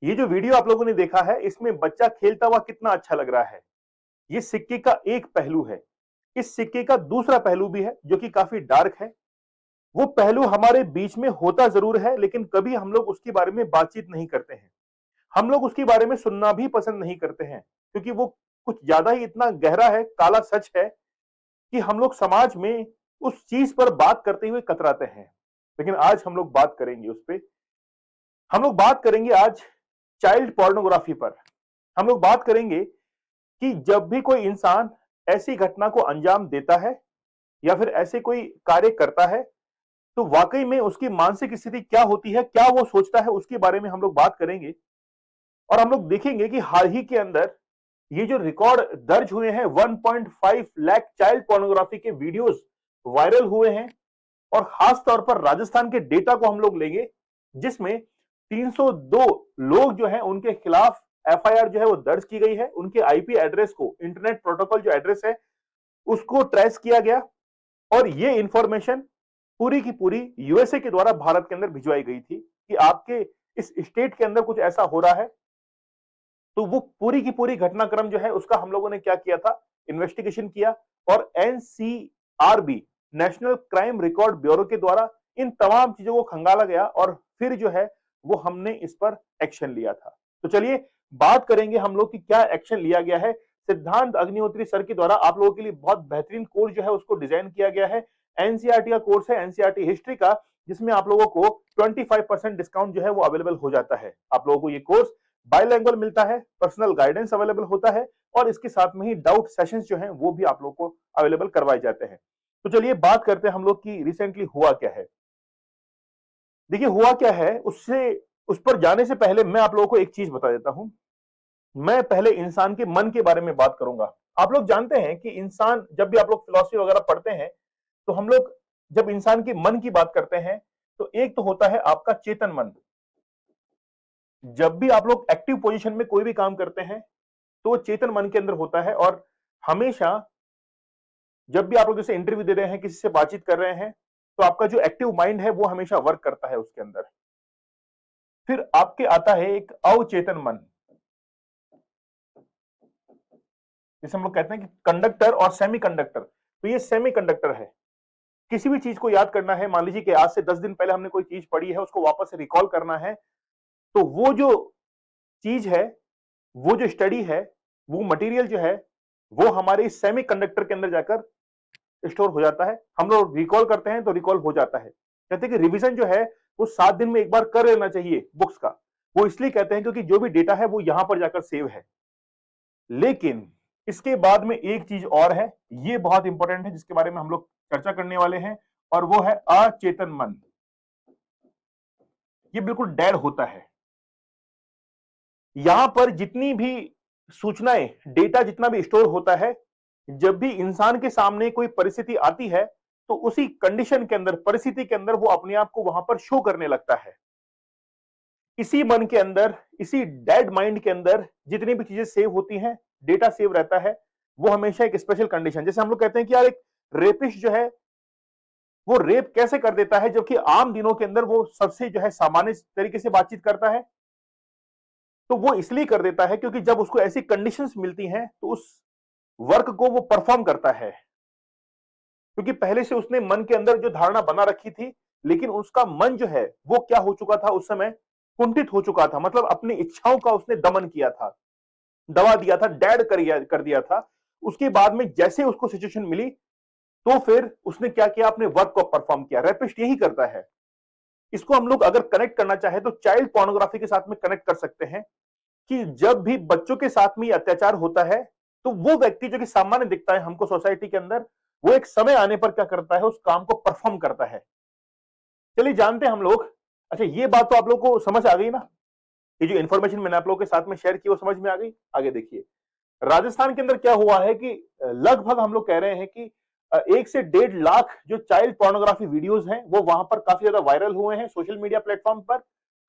ये जो वीडियो आप लोगों ने देखा है, इसमें बच्चा खेलता हुआ कितना अच्छा लग रहा है। ये सिक्के का एक पहलू है। इस सिक्के का दूसरा पहलू भी है जो कि काफी डार्क है। वो पहलू हमारे बीच में होता जरूर है, लेकिन कभी हम लोग उसके बारे में बातचीत नहीं करते हैं। हम लोग उसके बारे में सुनना भी पसंद नहीं करते हैं, क्योंकि वो कुछ ज्यादा ही इतना गहरा है, काला सच है कि हम लोग समाज में उस चीज पर बात करते हुए कतराते हैं। लेकिन आज हम लोग बात करेंगे उस पे। हम लोग बात करेंगे आज चाइल्ड पोर्नोग्राफी पर। हम लोग बात करेंगे कि जब भी कोई इंसान ऐसी घटना को अंजाम देता है या फिर ऐसे कोई कार्य करता है, तो वाकई में उसकी मानसिक स्थिति क्या होती है, क्या वो सोचता है, उसके बारे में हम लोग बात करेंगे। और हम लोग देखेंगे कि हाल ही के अंदर ये जो रिकॉर्ड दर्ज हुए हैं, 1.5 लाख चाइल्ड पोर्नोग्राफी के वीडियोस वायरल हुए हैं। और खास तौर पर राजस्थान के डेटा को हम लोग लेंगे, जिसमें 302 लोग जो है उनके खिलाफ एफआईआर जो है वो दर्ज की गई है। उनके आईपी एड्रेस को, इंटरनेट प्रोटोकॉल जो एड्रेस है, उसको ट्रेस किया गया और ये इंफॉर्मेशन पूरी की पूरी यूएसए के द्वारा भारत के अंदर भिजवाई गई थी कि आपके इस स्टेट के अंदर कुछ ऐसा हो रहा है। तो वो पूरी की पूरी घटनाक्रम जो है उसका हम लोगों ने क्या किया था, इन्वेस्टिगेशन किया। और NCRB, national crime record bureau के द्वारा इन तमाम चीजों को खंगाला गया और फिर जो है वो हमने इस पर एक्शन लिया था। तो चलिए बात करेंगे हम लोग कि क्या एक्शन लिया गया है। सिद्धांत अग्निहोत्री सर के द्वारा आप लोगों के लिए बहुत बेहतरीन कोर्स जो है उसको डिजाइन किया गया है। एनसीईआरटी का कोर्स है, एनसीईआरटी हिस्ट्री का, जिसमें आप लोगों को 25% डिस्काउंट जो है वो अवेलेबल हो जाता है। आप लोगों को ये कोर्स बायलैंग्वेज मिलता है, पर्सनल गाइडेंस अवेलेबल होता है और इसके साथ में ही डाउट सेशंस जो हैं वो भी आप लोग को अवेलेबल करवाए जाते हैं। तो चलिए बात करते हैं हम लोग की रिसेंटली हुआ क्या है। देखिए हुआ क्या है, उससे उस पर जाने से पहले मैं आप लोगों को एक चीज बता देता हूं। मैं पहले इंसान के मन के बारे में बात करूंगा। आप लोग जानते हैं कि इंसान, जब भी आप लोग फिलॉसफी वगैरह पढ़ते हैं, तो हम लोग जब इंसान के मन की बात करते हैं, तो एक तो होता है आपका चेतन मन। जब भी आप लोग एक्टिव पोजीशन में कोई भी काम करते हैं, तो वो चेतन मन के अंदर होता है। और हमेशा जब भी आप लोग जैसे इंटरव्यू दे रहे हैं, किसी से बातचीत कर रहे हैं, तो आपका जो एक्टिव माइंड है वो हमेशा वर्क करता है उसके अंदर। फिर आपके आता है एक अवचेतन मन, जिसे हम लोग कहते हैं कि कंडक्टर और सेमी कंडक्टर। तो ये सेमी कंडक्टर है। किसी भी चीज को याद करना है, मान लीजिए कि आज से 10 दिन पहले हमने कोई चीज पढ़ी है, उसको वापस से रिकॉल करना है, तो वो जो चीज है, वो जो स्टडी है, वो मटेरियल जो है, वो हमारे इस सेमी कंडक्टर के अंदर जाकर स्टोर हो जाता है। हम लोग रिकॉल करते हैं तो रिकॉल हो जाता है। कहते हैं कि रिवीजन जो है वो 7 दिन में एक बार कर लेना चाहिए बुक्स का। वो इसलिए कहते हैं क्योंकि जो भी डेटा है वो यहां पर जाकर सेव है। लेकिन इसके बाद में एक चीज और है, ये बहुत इंपॉर्टेंट है, जिसके बारे में हम लोग चर्चा करने वाले हैं, और वो है अचेतन मन। ये बिल्कुल डेड होता है। यहां पर जितनी भी सूचनाएं, डेटा जितना भी स्टोर होता है, जब भी इंसान के सामने कोई परिस्थिति आती है, तो उसी कंडीशन के अंदर, परिस्थिति के अंदर वो अपने आप को वहां पर शो करने लगता है। इसी मन के अंदर, इसी डेड माइंड के अंदर जितनी भी चीजें सेव होती हैं, डेटा सेव रहता है, वो हमेशा एक स्पेशल कंडीशन। जैसे हम लोग कहते हैं कि यार एक रेपिस्ट जो है वो रेप कैसे कर देता है, जबकि आम दिनों के अंदर वो सबसे जो है सामान्य तरीके से बातचीत करता है। तो वो इसलिए कर देता है क्योंकि जब उसको ऐसी कंडीशंस मिलती हैं, तो उस वर्क को वो परफॉर्म करता है, क्योंकि पहले से उसने मन के अंदर जो धारणा बना रखी थी। लेकिन उसका मन जो है वो क्या हो चुका था, उस समय कुंठित हो चुका था। मतलब अपनी इच्छाओं का उसने दमन किया था, दबा दिया था, डेड कर दिया था। उसके बाद में जैसे उसको सिचुएशन मिली, तो फिर उसने क्या किया, अपने वर्क को परफॉर्म किया। रेपिस्ट यही करता है। इसको हम लोग अगर कनेक्ट करना चाहे तो चाइल्ड पोर्नोग्राफी के साथ में कनेक्ट कर सकते हैं कि जब भी बच्चों के साथ में अत्याचार होता है, तो वो व्यक्ति जो कि सामान्य दिखता है हमको सोसाइटी के अंदर, वो एक समय आने पर क्या करता है, उस काम को परफॉर्म करता है। चलिए जानते हैं हम लोग। अच्छा, ये बात तो आप लोग को समझ आ गई ना? ये जो इंफॉर्मेशन मैंने आप लोगों के साथ में शेयर की वो समझ में आ गई? आगे देखिए, राजस्थान के अंदर क्या हुआ है कि लगभग हम लोग कह रहे हैं कि 1 से 1.5 लाख जो चाइल्ड पोर्नोग्राफी वीडियोस हैं वो वहां पर काफी ज्यादा वायरल हुए हैं सोशल मीडिया प्लेटफॉर्म पर।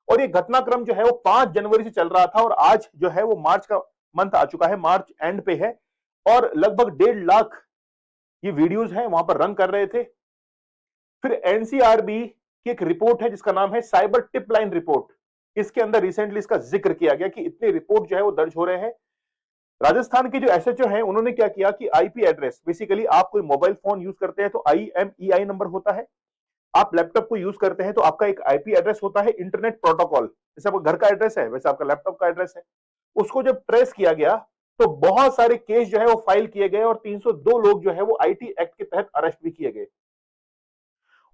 और ये घटनाक्रम जो है वो 5 जनवरी से चल रहा था और आज जो है वो मार्च का मंथ आ चुका है, मार्च एंड पे है। और लगभग 1.5 लाख ये वीडियोस हैं वहां पर रन कर रहे थे। फिर एनसीआरबी की एक रिपोर्ट है जिसका नाम है साइबर टिप लाइन रिपोर्ट। इसके अंदर रिसेंटली इसका जिक्र किया गया कि इतने रिपोर्ट जो है वो दर्ज हो रहे हैं। राजस्थान के जो एसएचओ हैं उन्होंने क्या किया कि आईपी एड्रेस, बेसिकली आप कोई मोबाइल फोन यूज करते हैं तो IMEI नंबर होता है, आप लैपटॉप को यूज करते हैं तो आपका एक आईपी एड्रेस होता है, इंटरनेट प्रोटोकॉल, जैसे आपका घर का एड्रेस है वैसे आपका लैपटॉप का एड्रेस है। उसको जब ट्रेस किया गया तो बहुत सारे केस जो है वो फाइल किए गए और 302 लोग जो है वो आईटी एक्ट के तहत अरेस्ट भी किए गए।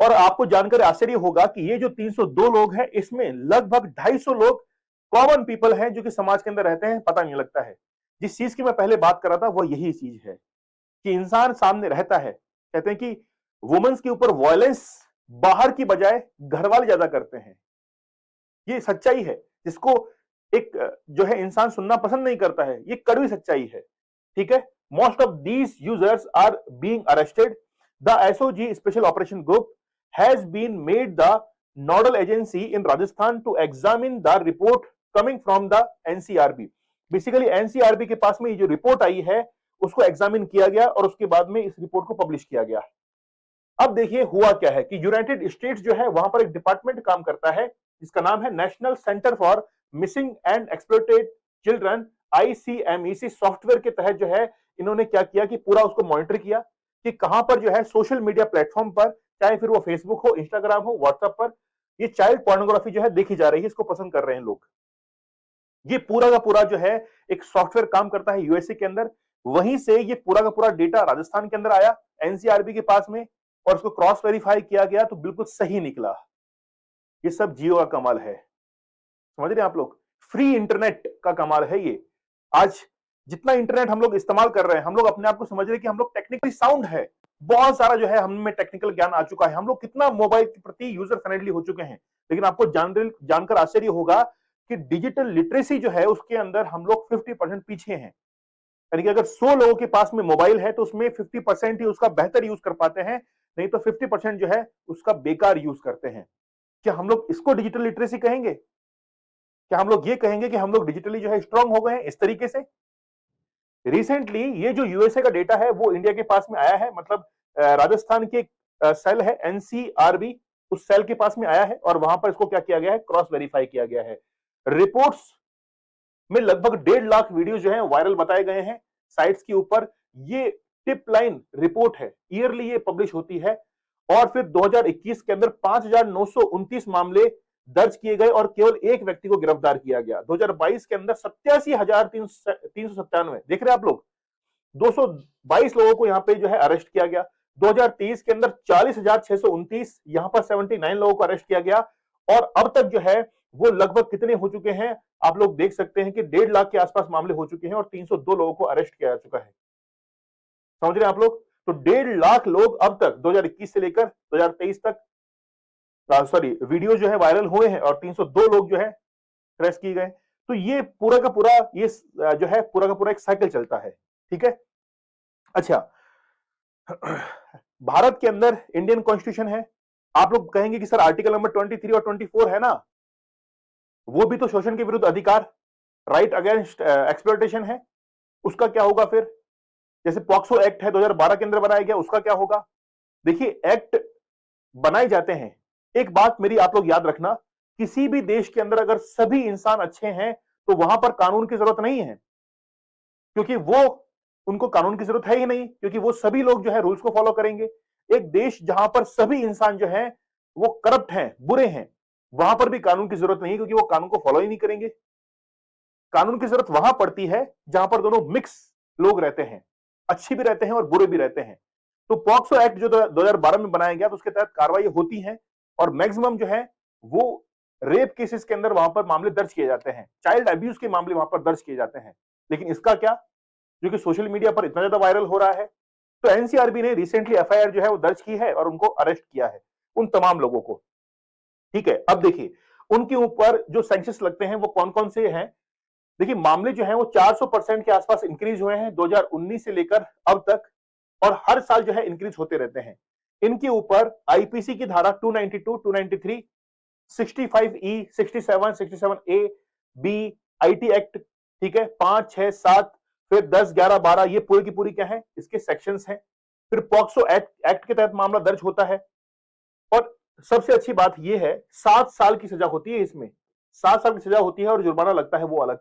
और आपको जानकर आश्चर्य होगा कि ये जो 302 लोग हैं इसमें लगभग 250 लोग कॉमन पीपल हैं जो कि समाज के अंदर रहते हैं, पता नहीं लगता है। जिस चीज की मैं पहले बात कर रहा था वो यही चीज है कि इंसान सामने रहता है, कहते हैं कि वुमेन्स के ऊपर वायलेंस बाहर की बजाय घर वाले ज्यादा करते हैं। ये सच्चाई है जिसको एक जो है इंसान सुनना पसंद नहीं करता है, ये कड़वी सच्चाई है। ठीक है, most of these users are being arrested. The SOG special operation group has been made the nodal agency in Rajasthan to examine the report coming from the NCRB. Basically NCRB के पास में ये जो रिपोर्ट आई है उसको एग्जामिन किया गया और उसके बाद में इस रिपोर्ट को पब्लिश किया गया। अब देखिए हुआ क्या है कि यूनाइटेड स्टेट्स जो है वहां पर एक डिपार्टमेंट काम करता है जिसका नाम है national centre for missing and exploited children, ICMEC software के तहत जो है इन्होंने क्या किया कि पूरा उसको मॉनिटर किया कि कहां पर जो है सोशल मीडिया प्लेटफॉर्म पर, चाहे फिर वो फेसबुक हो, इंस्टाग्राम हो, व्हाट्सएप पर, ये चाइल्ड पोर्नोग्राफी जो है देखी जा रही है, इसको पसंद कर रहे हैं लोग। ये पूरा का पूरा जो है एक सॉफ्टवेयर काम करता है यूएसए के अंदर, वहीं से ये पूरा का पूरा डेटा राजस्थान के अंदर आया एनसीआरबी के पास में और उसको क्रॉस वेरीफाई किया गया तो बिल्कुल सही निकला। ये सब जियो का कमाल है, समझ रहे हैं आप लोग, फ्री इंटरनेट का कमाल है ये। आज जितना इंटरनेट हम लोग इस्तेमाल कर रहे हैं, हम लोग अपने आप को समझ रहे हैं कि हम लोग टेक्निकली साउंड है, बहुत सारा जो है हम में टेक्निकल ज्ञान आ चुका है, हम लोग कितना मोबाइल के प्रति यूजर फ्रेंडली हो चुके हैं। लेकिन आपको जानकर आश्चर्य होगा कि डिजिटल लिटरेसी जो है उसके अंदर हम लोग 50% पीछे हैं। यानी कि अगर 100 लोगों के पास में मोबाइल है तो उसमें 50% ही उसका बेहतर यूज कर पाते हैं, नहीं तो 50% जो है उसका बेकार यूज करते हैं। क्या हम लोग इसको डिजिटल लिटरेसी कहेंगे? क्या हम लोग ये कहेंगे कि हम लोग डिजिटली जो है स्ट्रांग हो गए हैं इस तरीके से? रिसेंटली ये जो यूएसए का डेटा है वो इंडिया के पास में आया है, मतलब राजस्थान के सेल है एनसीआरबी, उस सेल के पास में आया है और वहां पर इसको क्या किया गया है, क्रॉस वेरीफाई किया गया है। रिपोर्ट्स में लगभग 1.5 लाख वीडियो जो है वायरल बताए गए हैं साइट्स के ऊपर। ये टिप लाइन रिपोर्ट है, ईयरली ये पब्लिश होती है और फिर 2021 के अंदर 5,929 मामले दर्ज किए गए और केवल एक व्यक्ति को गिरफ्तार किया गया। 2022 के अंदर 87,397, देख रहे हैं आप लोग, 222 लोगों को यहां पे जो है अरेस्ट किया गया। 2023 के अंदर 40,629, यहां पर 79 लोगों को अरेस्ट किया गया और अब तक जो है वो लगभग कितने हो चुके हैं आप लोग देख सकते हैं कि 1.5 लाख के आसपास मामले हो चुके हैं और 302 लोगों को अरेस्ट किया जा चुका है। समझ रहे हैं आप लोग? तो 1.5 लाख लोग अब तक 2021 से लेकर 2023 तक सॉरी वीडियो जो है वायरल हुए हैं और 302 लोग जो है ट्रेस किए गए। तो ये पूरा का पूरा ये जो है पूरा का पूरा एक साइकिल चलता है। ठीक है, अच्छा भारत के अंदर इंडियन कॉन्स्टिट्यूशन है, आप लोग कहेंगे कि सर आर्टिकल नंबर 23 और 24 है ना, वो भी तो शोषण के विरुद्ध अधिकार, राइट अगेंस्ट एक्सप्लॉयटेशन है, उसका क्या होगा फिर? जैसे पॉक्सो एक्ट है 2012 के अंदर बनाया गया, उसका क्या होगा? देखिए एक्ट बनाए जाते हैं, एक बात मेरी आप लोग याद रखना, किसी भी देश के अंदर अगर सभी इंसान अच्छे हैं तो वहां पर कानून की जरूरत नहीं है, क्योंकि वो उनको कानून की जरूरत है ही नहीं, क्योंकि वो सभी लोग जो है रूल्स को फॉलो करेंगे। एक देश जहां पर सभी इंसान जो है वो करप्ट हैं, बुरे हैं, वहां पर भी कानून की जरूरत नहीं, क्योंकि वो कानून को फॉलो ही नहीं करेंगे। कानून की जरूरत वहां पड़ती है जहां पर दोनों मिक्स लोग रहते हैं, अच्छे भी रहते हैं और बुरे भी रहते हैं। तो पॉक्सो एक्ट जो 2012 में बनाया गया तो उसके तहत कार्रवाई होती है और मैक्सिमम जो है वो रेप केसेस के अंदर वहां पर मामले दर्ज किए जाते हैं, चाइल्ड अब्यूज के मामले वहां पर दर्ज किए जाते हैं। लेकिन इसका क्या, जो कि सोशल मीडिया पर इतना ज्यादा वायरल हो रहा है, तो एनसीआरबी ने रिसेंटली एफआईआर जो है वो दर्ज की है और उनको अरेस्ट किया है, उन तमाम लोगों को। ठीक है, अब देखिए उनके ऊपर जो सैंक्शंस लगते हैं वो कौन कौन से हैं। देखिए मामले जो है वो 400% के आसपास इंक्रीज हुए हैं 2019 से लेकर अब तक और हर साल जो है इंक्रीज होते रहते हैं। इनके ऊपर आईपीसी की धारा 292, 293, 65E, 67, 67A, B, IT act, ठीक है, 5, 6, 7, फिर 10, 11, 12, ये पूरी की पूरी क्या है, इसके सेक्शंस हैं। फिर पॉक्सो एक्ट के तहत मामला दर्ज होता है और सबसे अच्छी बात यह है 7 साल की सजा होती है इसमें, 7 साल की सजा होती है और जुर्माना लगता है वो अलग।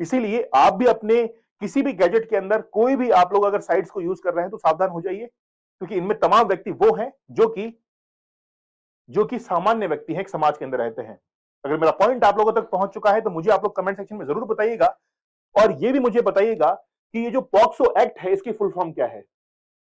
इसीलिए आप भी अपने किसी भी गैजेट के अंदर कोई भी आप लोग अगर साइट्स को यूज कर रहे हैं तो सावधान हो जाइए, क्योंकि इनमें तमाम व्यक्ति वो हैं जो कि सामान्य व्यक्ति हैं, एक समाज के अंदर रहते हैं। अगर मेरा पॉइंट आप लोगों तक पहुंच चुका है तो मुझे आप लोग कमेंट सेक्शन में जरूर बताइएगा, और ये भी मुझे बताइएगा कि ये जो पॉक्सो एक्ट है इसकी फुल फॉर्म क्या है।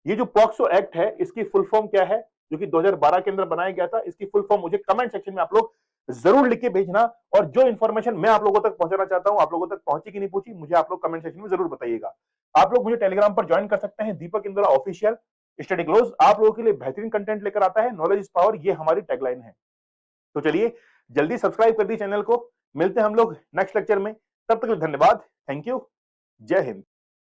ये जो पॉक्सो एक्ट है इसकी फुल फॉर्म क्या है, जो कि 2012 के अंदर बनाया गया था, इसकी फुल फॉर्म मुझे कमेंट सेक्शन में आप लोग जरूर लिख के भेजना। और जो इन्फॉर्मेशन मैं आप लोगों तक पहुंचाना चाहता हूं, आप लोगों तक पहुंची कि नहीं पहुंची, मुझे आप लोग कमेंट सेक्शन में जरूर बताइएगा। आप लोग मुझे टेलीग्राम पर ज्वाइन कर सकते हैं, दीपक इंदौरा ऑफिशियल स्टडी क्लोज आप लोगों के लिए बेहतरीन कंटेंट लेकर आता है। नॉलेज इज पावर, ये हमारी टैगलाइन है। तो चलिए जल्दी सब्सक्राइब कर दी चैनल को। मिलते हैं हम लोग नेक्स्ट लेक्चर में, तब तक के लिए धन्यवाद। Thank you. जय हिंद।